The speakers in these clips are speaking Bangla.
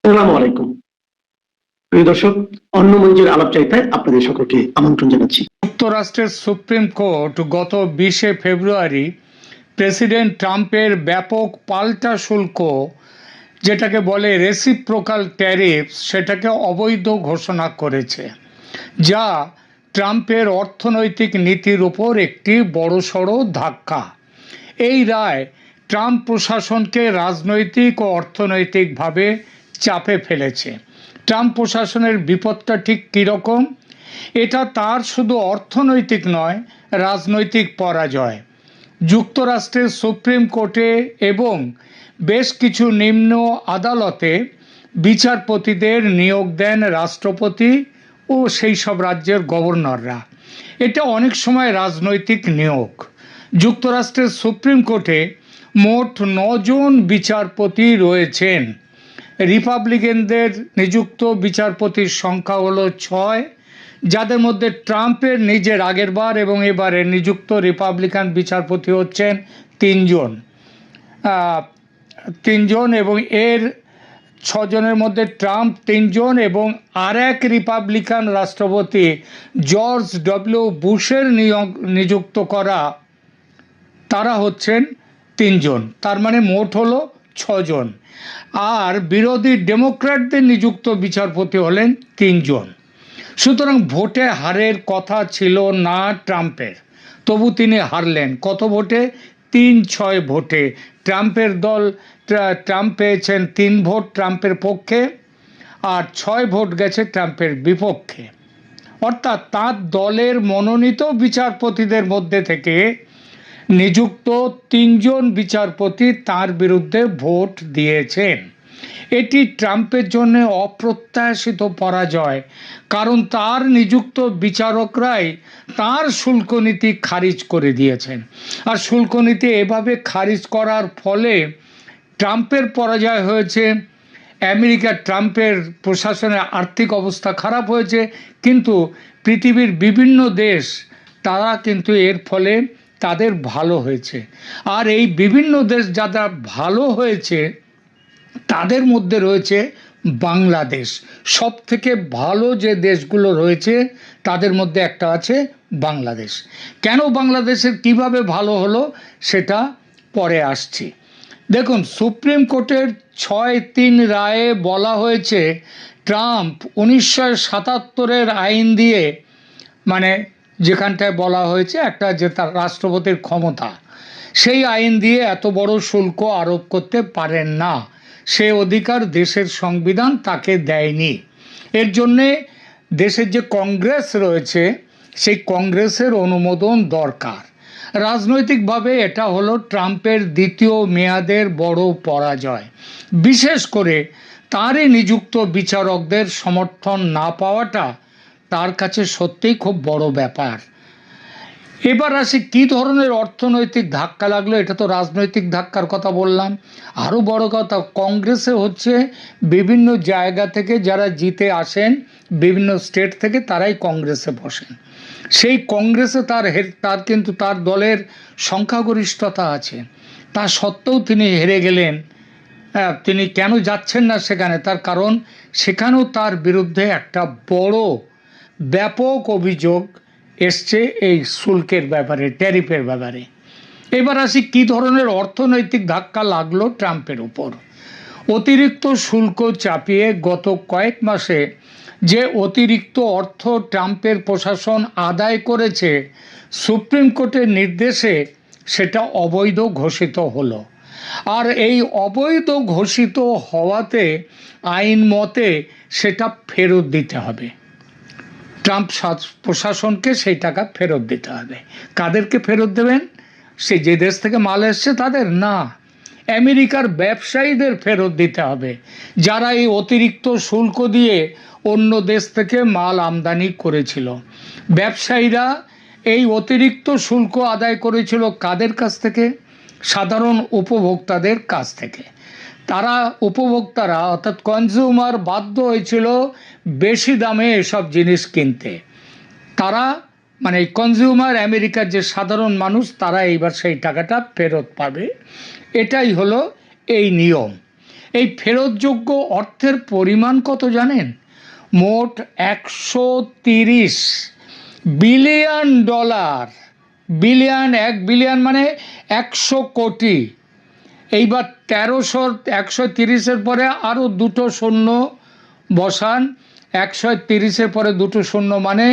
আসসালামু আলাইকুম প্রিয় দর্শক, অন্য মঞ্চের আলাপচারিতায় আপনাদের সকলকে আমন্ত্রণ জানাচ্ছি। যুক্তরাষ্ট্রের সুপ্রিম কোর্ট গত 20শে ফেব্রুয়ারি প্রেসিডেন্ট ট্রাম্পের ব্যাপক পাল্টা শুল্ক, যেটাকে বলে রেসিপ্রোকাল ট্যারিফ, সেটাকে অবৈধ ঘোষণা করেছে, যা ট্রাম্পের অর্থনৈতিক নীতির উপর একটি বড়সড় ধাক্কা। এই রায় ট্রাম্প প্রশাসনকে রাজনৈতিক ও অর্থনৈতিকভাবে চাপে ফেলেছে। ট্রাম্প প্রশাসনের বিপদটা ঠিক কীরকম? এটা তার শুধু অর্থনৈতিক নয়, রাজনৈতিক পরাজয়। যুক্তরাষ্ট্রের সুপ্রিম কোর্টে এবং বেশ কিছু নিম্ন আদালতে বিচারপতিদের নিয়োগ দেন রাষ্ট্রপতি ও সেই সব রাজ্যের গভর্নররা। এটা অনেক সময় রাজনৈতিক নিয়োগ। যুক্তরাষ্ট্রের সুপ্রিম কোর্টে মোট 9 জন বিচারপতি রয়েছেন। রিপাবলিকানদের নিযুক্ত বিচারপতির সংখ্যা হলো 6, যাদের মধ্যে ট্রাম্পের নিজের আগেরবার এবং এবারে নিযুক্ত রিপাবলিকান বিচারপতি হচ্ছেন 3 জন। 3 জন এবং এর 6 জনের মধ্যে ট্রাম্প 3 জন এবং আর এক রিপাবলিকান রাষ্ট্রপতি জর্জ ডব্লিউ বুশের নিযুক্ত করা, তারা হচ্ছেন 3 জন। তার মানে মোট হলো 6 জন। আর বিরোধী ডেমোক্র্যাটদের নিযুক্ত বিচারপতি হলেন 3 জন। সুতরাং ভোটে হারের কথা ছিল না ট্রাম্পের, তবু তিনি হারলেন। কত ভোটে? 3-6 ভোটে। ট্রাম্প পেয়েছেন 3 ভোট ট্রাম্পের পক্ষে, আর 6 ভোট গেছে ট্রাম্পের বিপক্ষে। অর্থাৎ তার দলের মনোনীত বিচারপতিদের মধ্যে থেকে নিযুক্ত 3 জন বিচারপতি তার বিরুদ্ধে ভোট দিয়েছেন। এটি ট্রাম্পের জন্য অপ্রত্যাশিত পরাজয়, কারণ তার নিযুক্ত বিচারকরাই তার শুল্ক নীতি খারিজ করে দিয়েছেন। আর শুল্ক নীতি এভাবে খারিজ করার ফলে ট্রাম্পের পরাজয় হয়েছে। ট্রাম্পের প্রশাসনের আর্থিক অবস্থা খারাপ হয়েছে, কিন্তু পৃথিবীর বিভিন্ন দেশ, তারা কিন্তু এর ফলে তাদের ভালো হয়েছে। আর এই বিভিন্ন দেশ যারা ভালো হয়েছে তাদের মধ্যে রয়েছে বাংলাদেশ। সব থেকে ভালো যে দেশগুলো রয়েছে তাদের মধ্যে একটা আছে বাংলাদেশ। কেন বাংলাদেশের কিভাবে ভালো হলো সেটা পরে আসছি। দেখুন, সুপ্রিম কোর্টের 6-3 রায়ে বলা হয়েছে ট্রাম্প 1977-এর আইন দিয়ে, মানে যেখানটায় বলা হয়েছে একটা যে তার রাষ্ট্রপতির ক্ষমতা, সেই আইন দিয়ে এত বড় শুল্ক আরোপ করতে পারেন না। সে অধিকার দেশের সংবিধান তাকে দেয়নি। এর জন্যে দেশের যে কংগ্রেস রয়েছে সেই কংগ্রেসের অনুমোদন দরকার। রাজনৈতিকভাবে এটা হলো ট্রাম্পের দ্বিতীয় মেয়াদের বড় পরাজয়। বিশেষ করে তারই নিযুক্ত বিচারকদের সমর্থন না পাওয়াটা তার কাছে সত্যিই খুব বড় ব্যাপার। এবার আসি কী ধরনের অর্থনৈতিক ধাক্কা লাগলো। এটা তো রাজনৈতিক ধাক্কার কথা বললাম। আরও বড় কথা, কংগ্রেসে হচ্ছে বিভিন্ন জায়গা থেকে যারা জিতে আসেন, বিভিন্ন স্টেট থেকে, তারাই কংগ্রেসে বসেন। সেই কংগ্রেসে তার কিন্তু তার দলের সংখ্যাগরিষ্ঠতা আছে। তা সত্ত্বেও তিনি হেরে গেলেন। তিনি কেন যাচ্ছেন না সেখানে? তার কারণ সেখানেও তার বিরুদ্ধে একটা বড় ব্যাপক অভিযোগ এসছে এই শুল্কের ব্যাপারে, ট্যারিফের ব্যাপারে। এবার আসি কী ধরনের অর্থনৈতিক ধাক্কা লাগলো ট্রাম্পের উপর। অতিরিক্ত শুল্ক চাপিয়ে গত কয়েক মাসে যে অতিরিক্ত অর্থ ট্রাম্পের প্রশাসন আদায় করেছে, সুপ্রিম কোর্টের নির্দেশে সেটা অবৈধ ঘোষিত হলো। আর এই অবৈধ ঘোষিত হওয়াতে আইন মতে সেটা ফেরত দিতে হবে। ট্রাম্প প্রশাসনকে সেই টাকা ফেরত দিতে হবে। কাদেরকে ফেরত দেবেন? সে যে দেশ থেকে মাল এসছে তাদের না, আমেরিকার ব্যবসায়ীদের ফেরত দিতে হবে, যারা এই অতিরিক্ত শুল্ক দিয়ে অন্য দেশ থেকে মাল আমদানি করেছিল। ব্যবসায়ীরা এই অতিরিক্ত শুল্ক আদায় করেছিল কাদের কাছ থেকে? সাধারণ উপভোক্তাদের কাছ থেকে। তারা উপভোক্তারা অর্থাৎ কনজিউমার বাধ্য হয়েছিল বেশি দামে এসব জিনিস কিনতে। তারা মানে কনজিউমার, আমেরিকার যে সাধারণ মানুষ, তারা এইবার সেই টাকাটা ফেরত পাবে। এটাই হলো এই নিয়ম। এই ফেরতযোগ্য অর্থের পরিমাণ কত জানেন? মোট 130 বিলিয়ন ডলার। বিলিয়ন, 1 বিলিয়ন মানে 100 কোটি। এইবার 130-এর পরে আরও দুটো শূন্য বসান, 130-এর পরে দুটো শূন্য মানে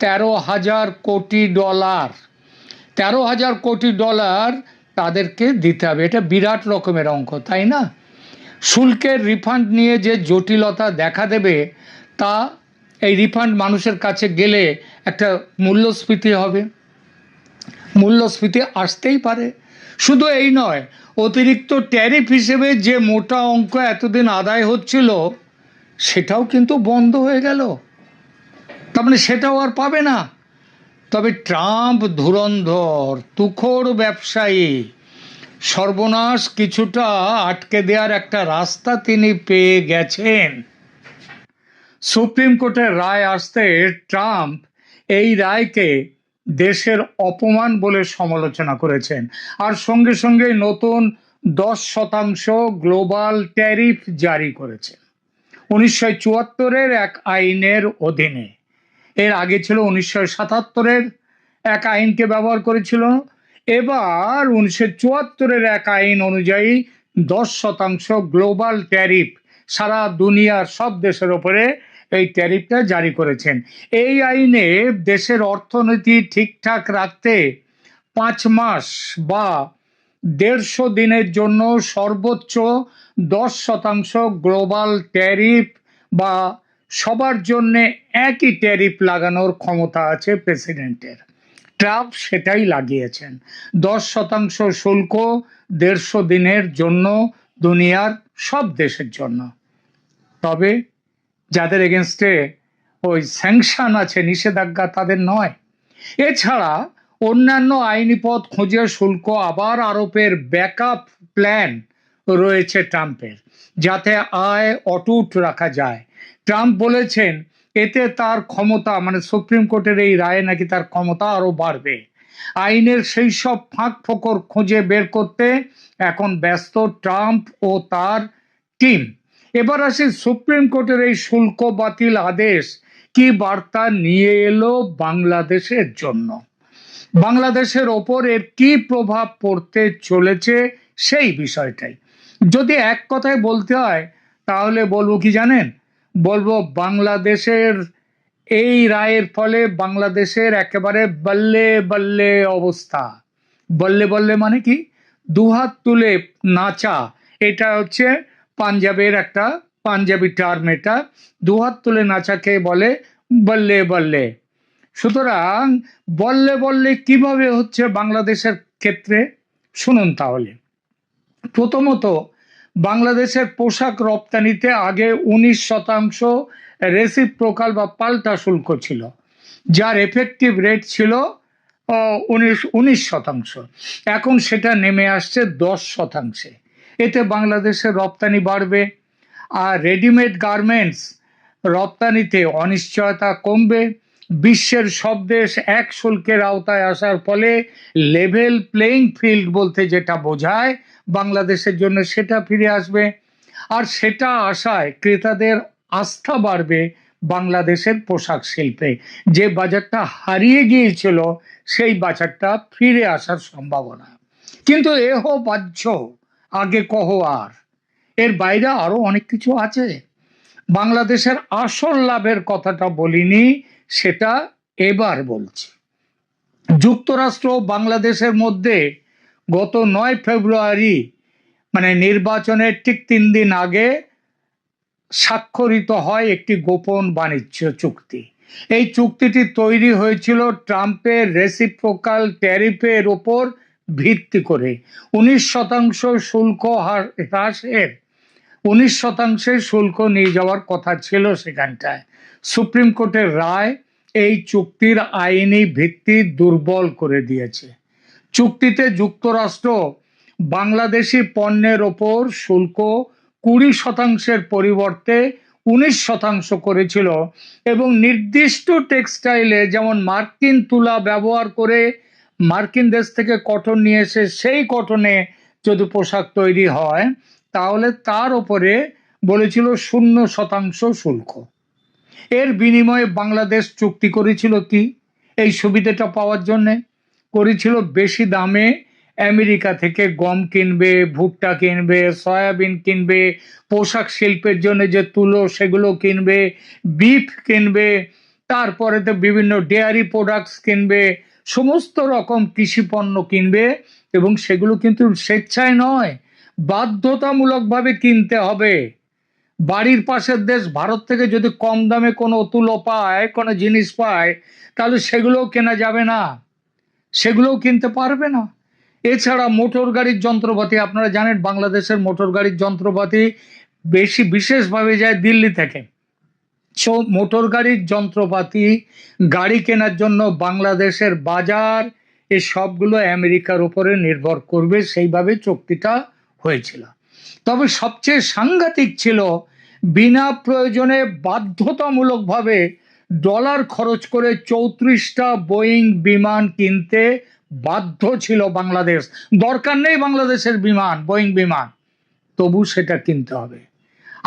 13,000 কোটি ডলার। 13,000 কোটি ডলার তাদেরকে দিতে হবে। এটা বিরাট রকমের অঙ্ক, তাই না? শুল্কের রিফান্ড নিয়ে যে জটিলতা দেখা দেবে, তা এই রিফান্ড মানুষের কাছে গেলে একটা মূল্যস্ফীতি হবে, মূল্যস্ফীতি আসতেই পারে। শুধু এই নয়, অতিরিক্ত ট্যারিফ হিসেবে যে মোটা অঙ্ক এতদিন আদায় হচ্ছিল, সেটাও কিন্তু বন্ধ হয়ে গেল। তার মানে সেটাও আর পাবে না। তবে ট্রাম্প ধুরন্ধর, তুখোড় ব্যবসায়ী, সর্বনাশ কিছুটা আটকে দেওয়ার একটা রাস্তা তিনি পেয়ে গেছেন। সুপ্রিম কোর্টের রায় আসতে ট্রাম্প এই রায়কে দেশের অপমান বলে সমালোচনা করেছেন, আর সঙ্গে সঙ্গে নতুন 10% গ্লোবাল ট্যারিফ জারি করেছেন 1974-এর এক আইনের অধীনে। এর আগে ছিল 1977-এর এক আইনকে ব্যবহার করেছিল। এবার 1974-এর এক আইন অনুযায়ী 10% গ্লোবাল ট্যারিফ সারা দুনিয়ার সব দেশের ওপরে এই ট্যারিফটা জারি করেছেন। এই আইনে দেশের অর্থনীতি ঠিকঠাক রাখতে 5 মাস বা 150 দিনের জন্য সর্বোচ্চ 10% গ্লোবাল ট্যারিফ বা সবার জন্য একই ট্যারিফ লাগানোর ক্ষমতা আছে প্রেসিডেন্টের। ট্রাম্প সেটাই লাগিয়েছেন। 10% শুল্ক 150 দিনের জন্য দুনিয়ার সব দেশের জন্য। তবে যাদের এগেনস্টে ওই স্যাংশন আছে, নিষেধাজ্ঞা, তাদের নয়। এছাড়া অন্যান্য আইনি পথ খুঁজে শুল্ক আবার আরোপের ব্যাকআপ প্ল্যান রয়েছে ট্রাম্পের, যাতে আয় অটুট রাখা যায়। ট্রাম্প বলেছেন এতে তার ক্ষমতা, মানে সুপ্রিম কোর্টের এই রায়ে নাকি তার ক্ষমতা আরো বাড়বে। আইনের সেই সব ফাঁক ফোকর খুঁজে বের করতে এখন ব্যস্ত ট্রাম্প ও তার টিম। এবার আসি সুপ্রিম কোর্টের এই শুল্ক বাতিল আদেশ কি বার্তা নিয়ে এলো বাংলাদেশের জন্য, বাংলাদেশের ওপর এর কি প্রভাব পড়তে চলেছে সেই বিষয়টাই। যদি এক কথায় বলতে হয় তাহলে বলবো কি জানেন? বলবো বাংলাদেশের এই রায়ের ফলে বাংলাদেশের একেবারে বল্লে বল্লে অবস্থা। বল্লে বল্লে মানে কি? দুহাত তুলে নাচা, এটা হচ্ছে পাঞ্জাবের একটা পাঞ্জাবি টার্ম। এটা দুহাত তুলে নাচাকে বলে বল্লে বল্লে। সুতরাং বল্লে বল্লে কিভাবে হচ্ছে বাংলাদেশের ক্ষেত্রে, শুনুন তাহলে। প্রথমত, বাংলাদেশের পোশাক রপ্তানিতে আগে 19% রেসিপ্রোকাল বা পাল্টা শুল্ক ছিল, যার এফেক্টিভ রেট ছিল 19%। এখন সেটা নেমে আসছে 10%। এতে বাংলাদেশের রপ্তানি বাড়বে, আর রেডিমেড গার্মেন্টস রপ্তানিতে অনিশ্চয়তা কমবে। বিশ্বের সব দেশ এক শুল্কের আওতায় আসার ফলে লেভেল প্লেইং ফিল্ড বলতে যেটা বোঝায়, বাংলাদেশের জন্য সেটা ফিরে আসবে। আর সেটা আশায় ক্রেতাদের আস্থা বাড়বে বাংলাদেশের পোশাক শিল্পে। যে বাজারটা হারিয়ে গিয়েছিল সেই বাজারটা ফিরে আসার সম্ভাবনা। কিন্তু এহ বাহ্য, আগে কহ আর। এর বাইরে আরো অনেক কিছু আছে। বাংলাদেশের আসল লাভের কথাটা বলিনি, সেটা এবার বলছি। যুক্তরাষ্ট্র ও বাংলাদেশের মধ্যে গত 9 ফেব্রুয়ারি, মানে নির্বাচনের ঠিক 3 দিন আগে স্বাক্ষরিত হয় একটি গোপন বাণিজ্য চুক্তি। এই চুক্তিটি তৈরি হয়েছিল ট্রাম্পের রেসিপ্রোকাল ট্যারিফের ওপর ভিত্তি করে। 19% শুল্ক হ্রাসের 19% শুল্ক নিয়ে যাওয়ার কথা ছিল সেখানটায়। সুপ্রিম কোর্টের রায় এই চুক্তির আইনি ভিত্তি দুর্বল করে দিয়েছে। চুক্তিতে যুক্তরাষ্ট্র বাংলাদেশি পণ্যের ওপর শুল্ক 20%-এর পরিবর্তে 19% করেছিল, এবং নির্দিষ্ট টেক্সটাইলে, যেমন মার্কিন তুলা ব্যবহার করে মার্কিন দেশ থেকে কটন নিয়ে এসে সেই কটনে যদি পোশাক তৈরি হয়, তাহলে তার উপরে বলেছিল 0% শুল্ক। এর বিনিময়ে বাংলাদেশ চুক্তি করেছিল কি এই সুবিধাটা পাওয়ার জন্যে? করেছিল বেশি দামে আমেরিকা থেকে গম কিনবে, ভুট্টা কিনবে, সয়াবিন কিনবে, পোশাক শিল্পের জন্য যে তুলো সেগুলো কিনবে, বিফ কিনবে, তারপরে তো বিভিন্ন ডেয়ারি প্রোডাক্টস কিনবে, সমস্ত রকম কৃষি পণ্য কিনবে, এবং সেগুলো কিন্তু স্বেচ্ছায় নয়, বাধ্যতামূলকভাবে কিনতে হবে। বাড়ির পাশের দেশ ভারত থেকে যদি কম দামে কোনো তুলো পায়, কোনো জিনিস পায়, তাহলে সেগুলোও কেনা যাবে না, সেগুলোও কিনতে পারবে না। এছাড়া মোটর গাড়ির যন্ত্রপাতি, আপনারা জানেন বাংলাদেশের মোটর গাড়ির যন্ত্রপাতি বেশি বিশেষভাবে যায় দিল্লি থেকে। মোটর গাড়ির যন্ত্রপাতি, গাড়ি কেনার জন্য বাংলাদেশের বাজার, এই সবগুলো আমেরিকার উপরে নির্ভর করবে, সেইভাবে চুক্তিটা হয়েছিল। তবে সবচেয়ে সাংঘাতিক ছিল, বিনা প্রয়োজনে বাধ্যতামূলকভাবে ডলার খরচ করে 34টা বোয়িং বিমান কিনতে বাধ্য ছিল বাংলাদেশ। দরকার নেই বাংলাদেশের বিমান, বোয়িং বিমান, তবু সেটা কিনতে হবে।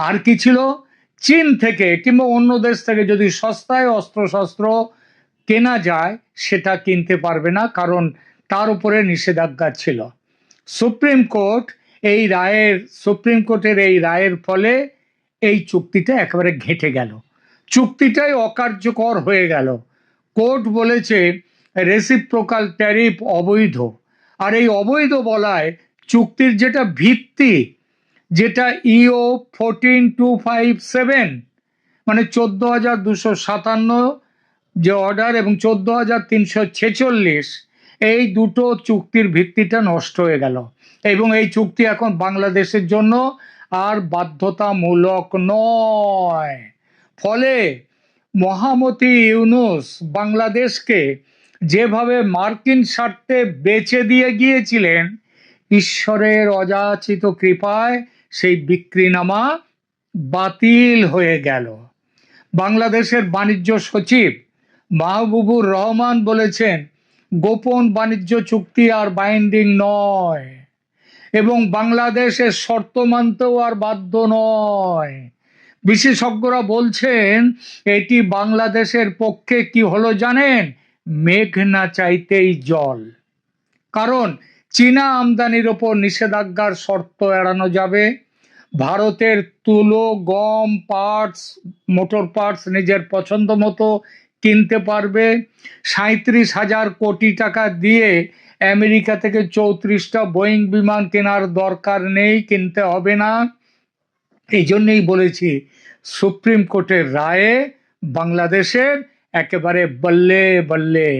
আর কি ছিল? চীন থেকে কিংবা অন্য দেশ থেকে যদি সস্তায় অস্ত্রশস্ত্র কেনা যায়, সেটা কিনতে পারবে না, কারণ তার উপরে নিষেধাজ্ঞা ছিল। সুপ্রিম কোর্টের এই রায়ের ফলে এই চুক্তিটা একেবারে ঘেঁটে গেল, চুক্তিটাই অকার্যকর হয়ে গেল। কোর্ট বলেছে রেসিপ্রোকাল ট্যারিফ অবৈধ। আর এই অবৈধ বলায় চুক্তির যেটা ভিত্তি, যেটা ইও 14257, মানে 14,257 যে অর্ডার এবং 14,346, এই দুটো চুক্তির ভিত্তিটা নষ্ট হয়ে গেল, এবং এই চুক্তি এখন বাংলাদেশের জন্য আর বাধ্যতামূলক নয়। ফলে মহামতি ইউনূস বাংলাদেশকে যেভাবে মার্কিন স্বার্থে বেচে দিয়ে গিয়েছিলেন, ঈশ্বরের অযাচিত কৃপায় সেই বিক্রিনামা বাতিল হয়ে গেল। বাংলাদেশের বাণিজ্য সচিব মাহবুবুর রহমান বলেছেন, গোপন বাণিজ্য চুক্তি আর বাইন্ডিং নয়, এবং বাংলাদেশের শর্ত মানতেও আর বাধ্য নয়। বিশেষজ্ঞরা বলছেন এটি বাংলাদেশের পক্ষে কি হলো জানেন? মেঘ না চাইতেই জল। কারণ চীনা আমদানির ওপর নিষেধাজ্ঞার শর্ত এড়ানো যাবে, ভারতের তুলো, গম, পার্টস, মোটর পার্টস নিজের পছন্দ মতো কিনতে পারবে, 37,000 কোটি টাকা দিয়ে আমেরিকা থেকে 34টা বোয়িং বিমান কেনার দরকার নেই, কিনতে হবে না। এই জন্যই বলেছি, সুপ্রিম কোর্টের রায়ে বাংলাদেশের একেবারে বল্লে বল্লে।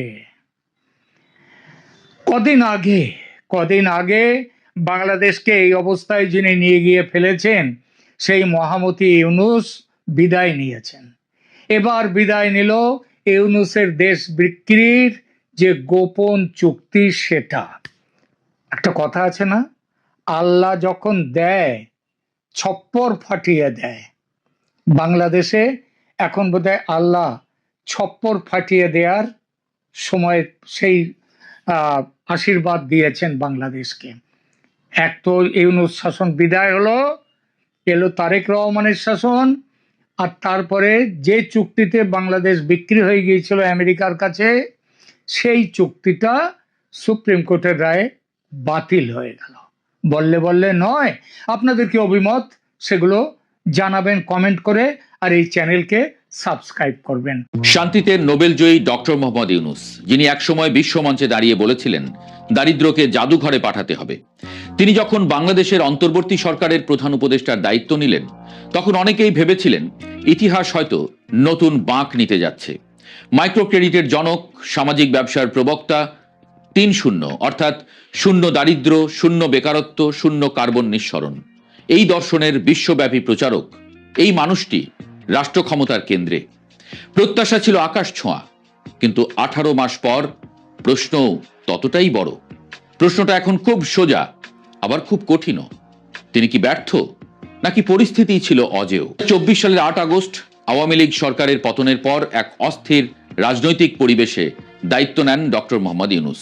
কদিন আগে বাংলাদেশকে এই অবস্থায় যিনি নিয়ে গিয়ে ফেলেছেন, সেই মহামতি ইউনূস বিদায় নিয়েছেন। এবার বিদায় নিল ইউনূসের দেশ বিক্রির যে গোপন চুক্তি, সেটা। একটা কথা আছে না, আল্লাহ যখন দেয় ছপ্পর ফাটিয়ে দেয়। বাংলাদেশে এখন বোধহয় আল্লাহ ছপ্পর ফাটিয়ে দেওয়ার সময় সেই আশীর্বাদ দিয়েছেন বাংলাদেশকে। এক তো ইউনূস শাসন বিদায় হলো, এলো তারেক রহমানের শাসন, আর তারপরে যে চুক্তিতে বাংলাদেশ বিক্রি হয়ে গিয়েছিল আমেরিকার কাছে, সেই চুক্তিটা সুপ্রিম কোর্টের রায়ে বাতিল হয়ে গেল। বললে বললে নয়। আপনাদের কি অভিমত সেগুলো জানাবেন কমেন্ট করে, আর এই চ্যানেলকে সাবস্ক্রাইব করবেন। শান্তিতে নোবেলজয়ী ডক্টর মোহাম্মদ ইউনূস, যিনি একসময় বিশ্বমঞ্চে দাঁড়িয়ে বলেছিলেন দারিদ্র্যকে জাদুঘরে পাঠাতে হবে, তিনি যখন বাংলাদেশের অন্তর্বর্তী সরকারের প্রধান উপদেষ্টার দায়িত্ব নিলেন, তখন অনেকেই ভেবেছিলেন ইতিহাস হয়তো নতুন বাঁক নিতে যাচ্ছে। মাইক্রো ক্রেডিটের জনক, সামাজিক ব্যবসার প্রবক্তা, ৩-0 অর্থাৎ শূন্য দারিদ্র্য, শূন্য বেকারত্ব, শূন্য কার্বন নিঃসরণ, এই দর্শনের বিশ্বব্যাপী প্রচারক এই মানুষটি রাষ্ট্র ক্ষমতার কেন্দ্রে। প্রত্যাশা ছিল আকাশ ছোঁয়া, কিন্তু 18 মাস পর প্রশ্ন ততটাই বড়। প্রশ্নটা এখন খুব সোজা, আবার খুব কঠিনও। তিনি কি ব্যর্থ, নাকি পরিস্থিতি ছিল অজেয়? 24 সালের 8 আগস্ট আওয়ামী লীগ সরকারের পতনের পর এক অস্থির রাজনৈতিক পরিবেশে দায়িত্ব নেন ডক্টর মোহাম্মদ ইউনূস।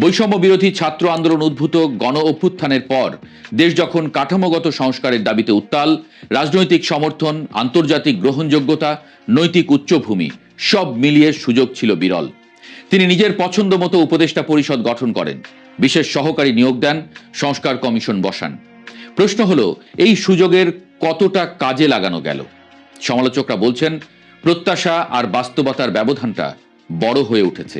বৈষম্য বিরোধী ছাত্র আন্দোলন উদ্ভূত গণ অভ্যুত্থানের পর দেশ যখন কাঠামোগত সংস্কারের দাবিতে উত্তাল, রাজনৈতিক সমর্থন, আন্তর্জাতিক গ্রহণযোগ্যতা, নৈতিক উচ্চভূমি সব মিলিয়ে সুযোগ ছিল বিরল। তিনি নিজের পছন্দ মতো উপদেষ্টা পরিষদ গঠন করেন, বিশেষ সহকারী নিয়োগ দেন, সংস্কার কমিশন বসান। প্রশ্ন হলো, এই সুযোগের কতটা কাজে লাগানো গেল? সমালোচকরা বলছেন, প্রত্যাশা আর বাস্তবতার ব্যবধানটা বড় হয়ে উঠেছে।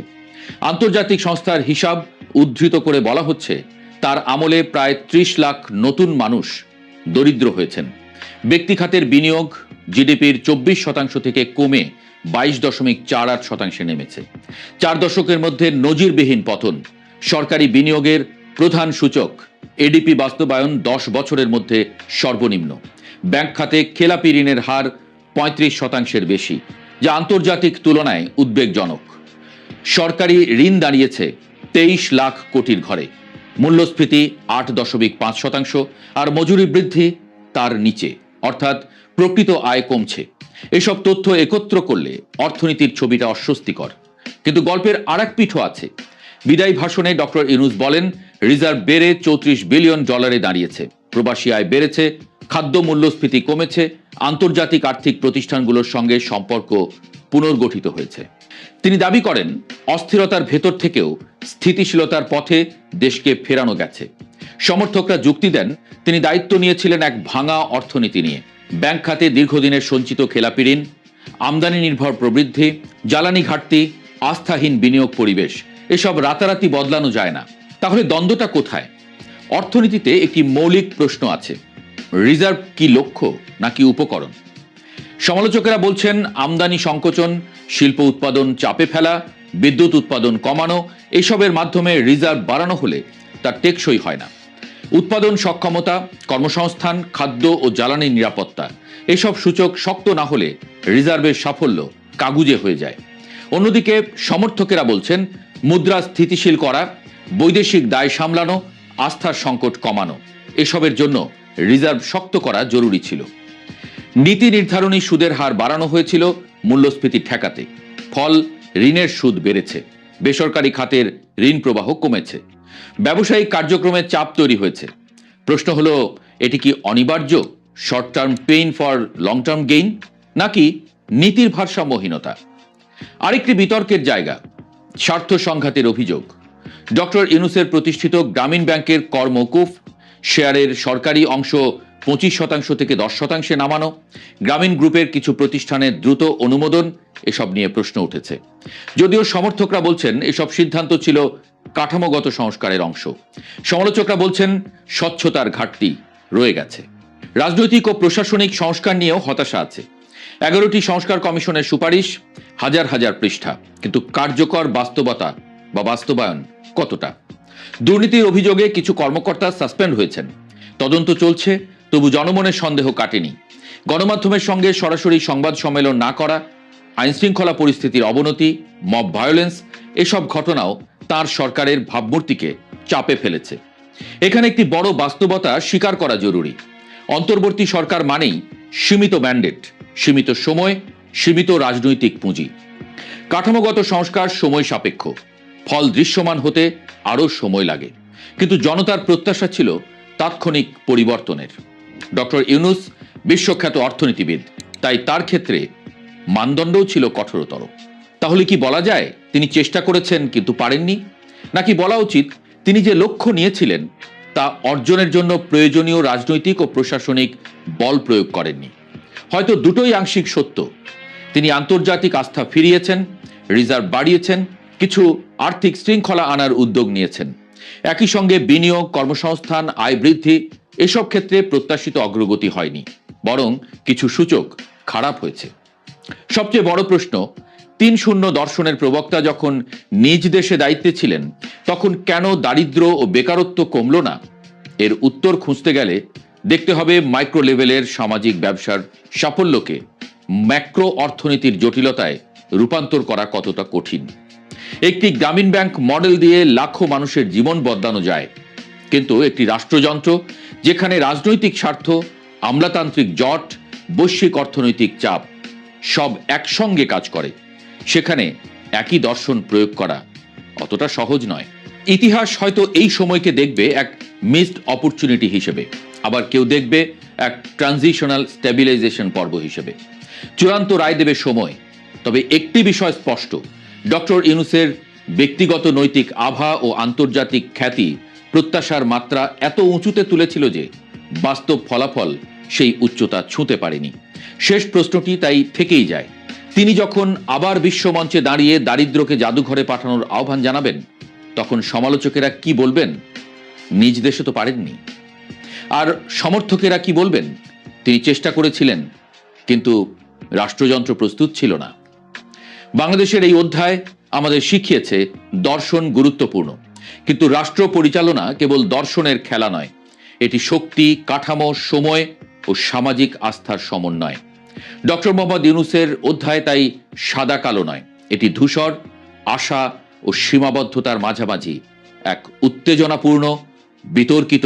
আন্তর্জাতিক সংস্থার হিসাব উদ্ধৃত করে বলা হচ্ছে, তার আমলে প্রায় 30 লাখ নতুন মানুষ দরিদ্র হয়েছেন। ব্যক্তি খাতের বিনিয়োগ জিডিপির 24% থেকে কমে 22.48% নেমেছে। 4 দশকের মধ্যে নজিরবিহীন পতন। সরকারি বিনিয়োগের প্রধান সূচক এডিপি বাস্তবায়ন 10 বছরের মধ্যে সর্বনিম্ন। ব্যাংক খাতে খেলাপি ঋণের হার 35%-এর বেশি, যা আন্তর্জাতিক তুলনায় উদ্বেগজনক। সরকারি ঋণ দাঁড়িয়েছে 23 লাখ কোটির ঘরে। মূল্যস্ফীতি 8.5%, আর মজুরি বৃদ্ধি তার নিচে, অর্থাৎ প্রকৃত আয় কমছে। এসব তথ্য একত্র করলে অর্থনীতির ছবিটা অস্বস্তিকর। কিন্তু গল্পের আরেক পিঠও আছে। বিদায়ী ভাষণে ডক্টর ইউনূস বলেন, রিজার্ভ বেড়ে $34 বিলিয়ন দাঁড়িয়েছে, প্রবাসী আয় বেড়েছে, খাদ্য মূল্যস্ফীতি কমেছে, আন্তর্জাতিক আর্থিক প্রতিষ্ঠানগুলোর সঙ্গে সম্পর্ক পুনর্গঠিত হয়েছে। তিনি দাবি করেন, অস্থিরতার ভেতর থেকেও স্থিতিশীলতার পথে দেশকে ফেরানো গেছে। সমর্থকরা যুক্তি দেন, তিনি দায়িত্ব নিয়েছিলেন এক ভাঙা অর্থনীতি নিয়ে। ব্যাংক খাতে দীর্ঘদিনের সঞ্চিত খেলাপি ঋণ, আমদানি নির্ভর প্রবৃদ্ধি, জ্বালানি ঘাটতি, আস্থাহীন বিনিয়োগ পরিবেশ, এসব রাতারাতি বদলানো যায় না। তাহলে দ্বন্দ্বটা কোথায়? অর্থনীতিতে একটি মৌলিক প্রশ্ন আছে, রিজার্ভ কি লক্ষ্য নাকি উপকরণ? সমালোচকেরা বলছেন, আমদানি সংকোচন, শিল্প উৎপাদন চাপে ফেলা, বিদ্যুৎ উৎপাদন কমানো, এসবের মাধ্যমে রিজার্ভ বাড়ানো হলে তা টেকসই হয় না। উৎপাদন সক্ষমতা, কর্মসংস্থান, খাদ্য ও জ্বালানি নিরাপত্তা, এসব সূচক শক্ত না হলে রিজার্ভের সাফল্য কাগুজে হয়ে যায়। অন্যদিকে সমর্থকেরা বলছেন, মুদ্রা স্থিতিশীল করা, বৈদেশিক দায় সামলানো, আস্থার সংকট কমানো, এসবের জন্য রিজার্ভ শক্ত করা জরুরি ছিল। নীতি নির্ধারণী সুদের হার বাড়ানো হয়েছিল মূল্যস্ফীতি ঠেকাতে। ফল, ঋণের সুদ বেড়েছে, বেসরকারি খাতের ঋণ প্রবাহ কমেছে, ব্যবসায়িক কার্যক্রমে চাপ তৈরি হয়েছে। প্রশ্ন হলো, এটি কি অনিবার্য short term pain for long term gain, নাকি নীতির ভারসাম্যহীনতা? আরেকটি বিতর্কের জায়গা, স্বার্থ সংঘাতের অভিযোগ। ডক্টর ইউনূসের প্রতিষ্ঠিত গ্রামীণ ব্যাংকের কর মওকুফ, শেয়ারের সরকারি অংশ 25% থেকে 10%-এ নামানো, গ্রামীণ গ্রুপের কিছু প্রতিষ্ঠানের দ্রুত অনুমোদন, এসব নিয়ে প্রশ্ন উঠেছে। যদিও সমর্থকরা বলছেন, এসব সিদ্ধান্ত ছিল কাঠামোগত সংস্কারের অংশ। সমালোচকরা বলছেন, স্বচ্ছতার ঘাটতি রয়ে গেছে। রাজনৈতিক ও প্রশাসনিক সংস্কার নিয়েও হতাশা আছে। 11টি সংস্কার কমিশনের সুপারিশ, হাজার হাজার পৃষ্ঠা, কিন্তু কার্যকর বাস্তবতা বা বাস্তবায়ন কতটা? দুর্নীতির অভিযোগে কিছু কর্মকর্তা সাসপেন্ড হয়েছেন, তদন্ত চলছে, তবু জনমনের সন্দেহ কাটেনি। গণমাধ্যমের সঙ্গে সরাসরি সংবাদ সম্মেলন না করা, আইনশৃঙ্খলা পরিস্থিতির অবনতি, মব ভায়োলেন্স, এসব ঘটনাও তার সরকারের ভাবমূর্তিকে চাপে ফেলেছে। এখানে একটি বড় বাস্তবতা স্বীকার করা জরুরি। অন্তর্বর্তী সরকার মানেই সীমিত ম্যান্ডেট, সীমিত সময়, সীমিত রাজনৈতিক পুঁজি। কাঠামোগত সংস্কার সময় সাপেক্ষ, ফল দৃশ্যমান হতে আরও সময় লাগে। কিন্তু জনতার প্রত্যাশা ছিল তাৎক্ষণিক পরিবর্তনের। ডক্টর ইউনূস বিশ্বখ্যাত অর্থনীতিবিদ, তাই তার ক্ষেত্রে মানদণ্ডও ছিল কঠোরতর। তাহলে কি বলা যায় তিনি চেষ্টা করেছেন কিন্তু পারেননি? নাকি বলা উচিত, তিনি যে লক্ষ্য নিয়েছিলেন তা অর্জনের জন্য প্রয়োজনীয় রাজনৈতিক ও প্রশাসনিক বল প্রয়োগ করেননি? হয়তো দুটোই আংশিক সত্য। তিনি আন্তর্জাতিক আস্থা ফিরিয়েছেন, রিজার্ভ বাড়িয়েছেন, কিছু আর্থিক শৃঙ্খলা আনার উদ্যোগ নিয়েছেন। একই সঙ্গে বিনিয়োগ, কর্মসংস্থান, আয় বৃদ্ধি, এসব ক্ষেত্রে প্রত্যাশিত অগ্রগতি হয়নি, বরং কিছু সূচক খারাপ হয়েছে। সবচেয়ে বড় প্রশ্ন, ৩-০ দর্শনের প্রবক্তা যখন নিজ দেশে দায়িত্বে ছিলেন, তখন কেন দারিদ্র্য ও বেকারত্ব কমল না? এর উত্তর খুঁজতে গেলে দেখতে হবে মাইক্রো লেভেলের সামাজিক ব্যবসার সাফল্যকে ম্যাক্রো অর্থনীতির জটিলতায় রূপান্তর করা কতটা কঠিন। একটি গ্রামীণ ব্যাংক মডেল দিয়ে লাখো মানুষের জীবন বদলানো যায়, কিন্তু একটি রাষ্ট্রযন্ত্র যেখানে রাজনৈতিক স্বার্থ, আমলাতান্ত্রিক জট, বৈশ্বিক অর্থনৈতিক চাপ সব একসঙ্গে কাজ করে, সেখানে একই দর্শন প্রয়োগ করা অতটা সহজ নয়। ইতিহাস হয়তো এই সময়কে দেখবে এক মিসড অপরচুনিটি হিসেবে, আবার কেউ দেখবে এক ট্রানজিশনাল স্টেবিলাইজেশন পর্ব হিসেবে। চূড়ান্ত রায় দেবে সময়। তবে একটি বিষয় স্পষ্ট, ডক্টর ইউনূসের ব্যক্তিগত নৈতিক আভা ও আন্তর্জাতিক খ্যাতি প্রত্যাশার মাত্রা এত উঁচুতে তুলেছিল যে বাস্তব ফলাফল সেই উচ্চতা ছুঁতে পারেনি। শেষ প্রশ্নটি তাই থেকেই যায়, তিনি যখন আবার বিশ্বমঞ্চে দাঁড়িয়ে দারিদ্র্যকে জাদুঘরে পাঠানোর আহ্বান জানাবেন, তখন সমালোচকেরা কি বলবেন? নিজ দেশে তো পারেননি। আর সমর্থকেরা কি বলবেন? তিনি চেষ্টা করেছিলেন, কিন্তু রাষ্ট্রযন্ত্র প্রস্তুত ছিল না। বাংলাদেশের এই অধ্যায় আমাদের শিখিয়েছে দর্শন গুরুত্বপূর্ণ, কিন্তু রাষ্ট্র পরিচালনা কেবল দর্শনের খেলা নয়, এটি শক্তি, কাঠামো, সময় ও সামাজিক আস্থার সমন্বয়। ডক্টর মোহাম্মদ ইউনূসের অধ্যায় তাই সাদা কালো নয়, এটি ধূসর, আশা ও সীমাবদ্ধতার মাঝামাঝি এক উত্তেজনাপূর্ণ, বিতর্কিত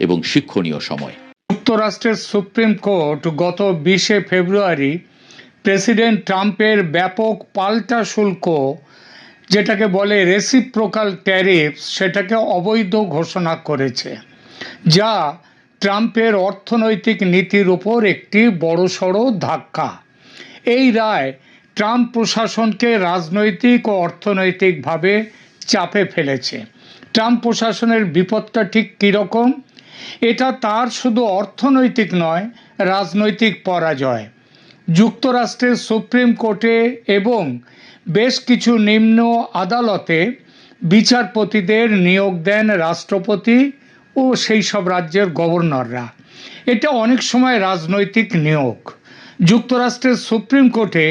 এবং শিক্ষণীয় সময়। যুক্তরাষ্ট্রের সুপ্রিম কোর্ট গত 20শে ফেব্রুয়ারি প্রেসিডেন্ট ট্রাম্পের ব্যাপক পাল্টা শুল্ক, যেটাকে বলে রেসিপ্রোকাল ট্যারিফ, সেটাকে অবৈধ ঘোষণা করেছে, যা ট্রাম্পের অর্থনৈতিক নীতির উপর একটি বড়সড় ধাক্কা। এই রায় ট্রাম্প প্রশাসনকে রাজনৈতিক ও অর্থনৈতিকভাবে চাপে ফেলেছে। ট্রাম্প প্রশাসনের বিপদটা ঠিক কীরকম? এটা তার শুধু অর্থনৈতিক নয়, রাজনৈতিক পরাজয়। যুক্তরাষ্ট্রের সুপ্রিম কোর্টে এবং বেশ কিছু নিম্ন আদালতে বিচারপতিদের নিয়োগ দেন রাষ্ট্রপতি ও সেই সব রাজ্যের গভর্নররা। এটা অনেক সময় রাজনৈতিক নিয়োগ। যুক্তরাষ্ট্রের সুপ্রিম কোর্টে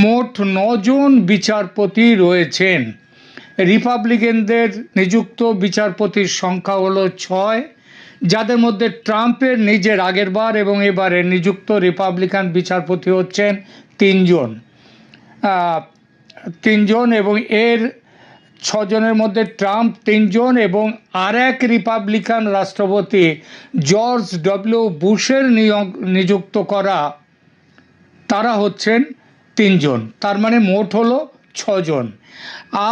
মোট 9 জন বিচারপতি রয়েছেন। রিপাবলিকানদের নিযুক্ত বিচারপতির সংখ্যা হলো 6, যাদের মধ্যে ট্রাম্পের নিজের আগেরবার এবং এবারে নিযুক্ত রিপাবলিকান বিচারপতি হচ্ছেন 3 জন। 3 জন, এবং এর 6 জনের মধ্যে ট্রাম্প 3 জন এবং আর এক রিপাবলিকান রাষ্ট্রপতি জর্জ ডব্লিউ বুশের নিযুক্ত করা, তারা হচ্ছেন 3 জন। তার মানে মোট হলো 6 জন।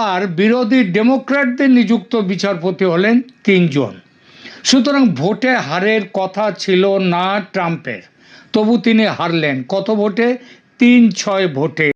আর বিরোধী ডেমোক্র্যাটদের নিযুক্ত বিচারপতি হলেন 3 জন। সুতরাং ভোটে হারের কথা ছিল না ট্রাম্পের, তবু তিনি হারলেন। কত ভোটে? 3-6 ভোটে।